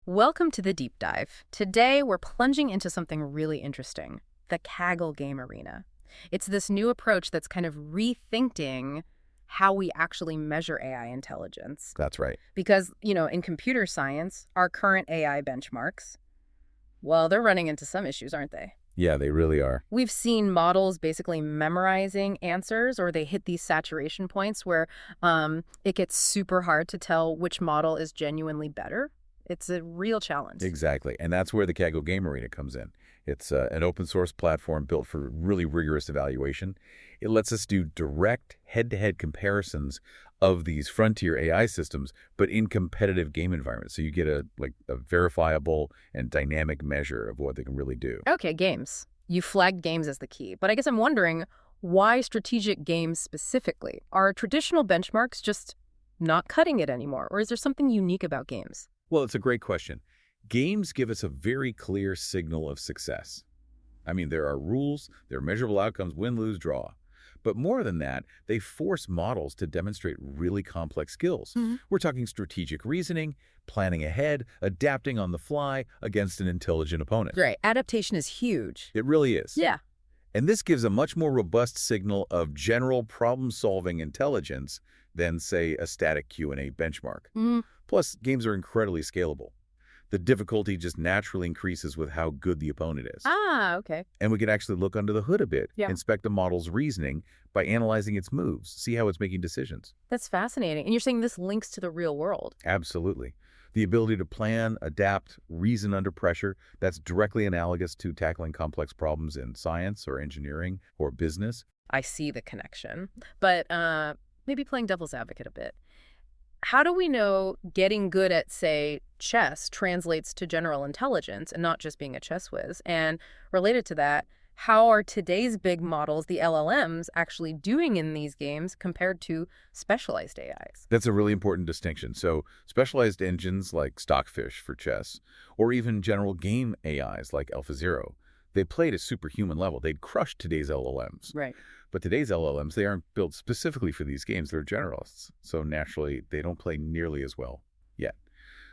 Welcome to the deep dive. Today, we're plunging into something really interesting, the Kaggle Game Arena. It's this new approach that's kind of rethinking how we actually measure AI intelligence. That's right. Because, in computer science, our current AI benchmarks, well, they're running into some issues, aren't they? Yeah, they really are. We've seen models basically memorizing answers, or they hit these saturation points where it gets super hard to tell which model is genuinely better. It's a real challenge. Exactly. And that's where the Kaggle Game Arena comes in. It's an open source platform built for really rigorous evaluation. It lets us do direct head-to-head comparisons of these frontier AI systems, but in competitive game environments. So you get a verifiable and dynamic measure of what they can really do. Okay, games. You flagged games as the key, but I guess I'm wondering why strategic games specifically? Are traditional benchmarks just not cutting it anymore, or is there something unique about games? Well, it's a great question. Games give us a very clear signal of success. I mean, there are rules, there are measurable outcomes, win, lose, draw. But more than that, they force models to demonstrate really complex skills. We're talking strategic reasoning, planning ahead, adapting on the fly against an intelligent opponent. Great. Adaptation is huge. It really is. Yeah. And this gives a much more robust signal of general problem-solving intelligence than, say, a static Q&A benchmark. Plus, games are incredibly scalable. The difficulty just naturally increases with how good the opponent is. Ah, okay. And we can actually look under the hood a bit, Yeah. inspect the model's reasoning by analyzing its moves, see how it's making decisions. That's fascinating. And you're saying this links to the real world. Absolutely. The ability to plan, adapt, reason under pressure, that's directly analogous to tackling complex problems in science or engineering or business. I see the connection. But maybe playing devil's advocate a bit. How do we know getting good at, say, chess translates to general intelligence and not just being a chess whiz? And related to that, how are today's big models, the LLMs, actually doing in these games compared to specialized AIs? That's a really important distinction. So specialized engines like Stockfish for chess, or even general game AIs like AlphaZero, they play at a superhuman level. They'd crush today's LLMs. Right. But today's LLMs, they aren't built specifically for these games. They're generalists. So naturally, they don't play nearly as well yet.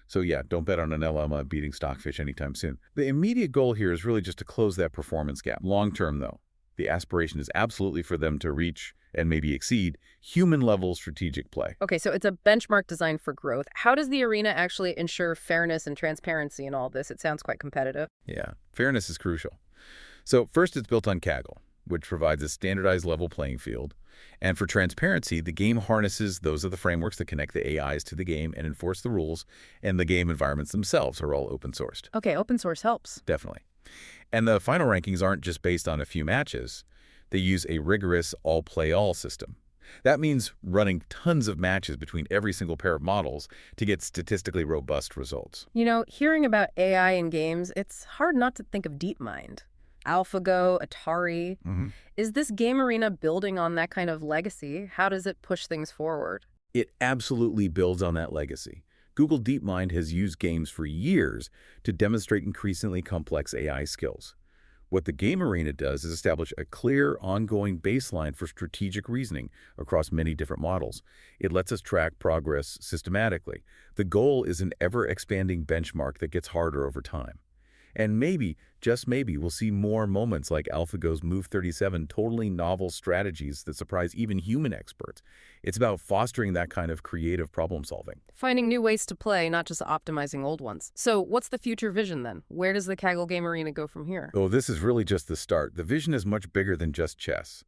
So yeah, don't bet on an LLM beating Stockfish anytime soon. The immediate goal here is really just to close that performance gap. Long term, though, the aspiration is absolutely for them to reach and maybe exceed human-level strategic play. Okay, so it's a benchmark designed for growth. How does the arena actually ensure fairness and transparency in all this? It sounds quite competitive. Yeah, fairness is crucial. So first, it's built on Kaggle, which provides a standardized level playing field. And for transparency, the game harnesses those are the frameworks that connect the AIs to the game and enforce the rules, and the game environments themselves are all open-sourced. Okay, open source helps. Definitely. And the final rankings aren't just based on a few matches. They use a rigorous all-play-all system. That means running tons of matches between every single pair of models to get statistically robust results. Hearing about AI in games, it's hard not to think of DeepMind. AlphaGo, Atari. Is this game arena building on that kind of legacy? How does it push things forward? It absolutely builds on that legacy. Google DeepMind has used games for years to demonstrate increasingly complex AI skills. What the game arena does is establish a clear, ongoing baseline for strategic reasoning across many different models. It lets us track progress systematically. The goal is an ever-expanding benchmark that gets harder over time. And maybe, just maybe, we'll see more moments like AlphaGo's Move 37 totally novel strategies that surprise even human experts. It's about fostering that kind of creative problem solving. Finding new ways to play, not just optimizing old ones. So what's the future vision then? Where does the Kaggle Game Arena go from here? Oh, this is really just the start. The vision is much bigger than just chess.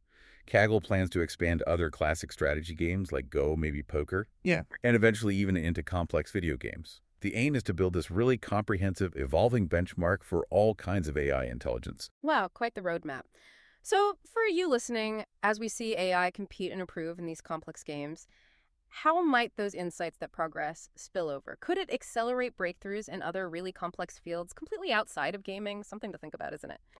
Kaggle plans to expand other classic strategy games like Go, maybe poker. Yeah. And eventually even into complex video games. The aim is to build this really comprehensive, evolving benchmark for all kinds of AI intelligence. Wow, quite the roadmap. So for you listening, as we see AI compete and improve in these complex games, how might those insights that progress spill over? Could it accelerate breakthroughs in other really complex fields completely outside of gaming? Something to think about, isn't it?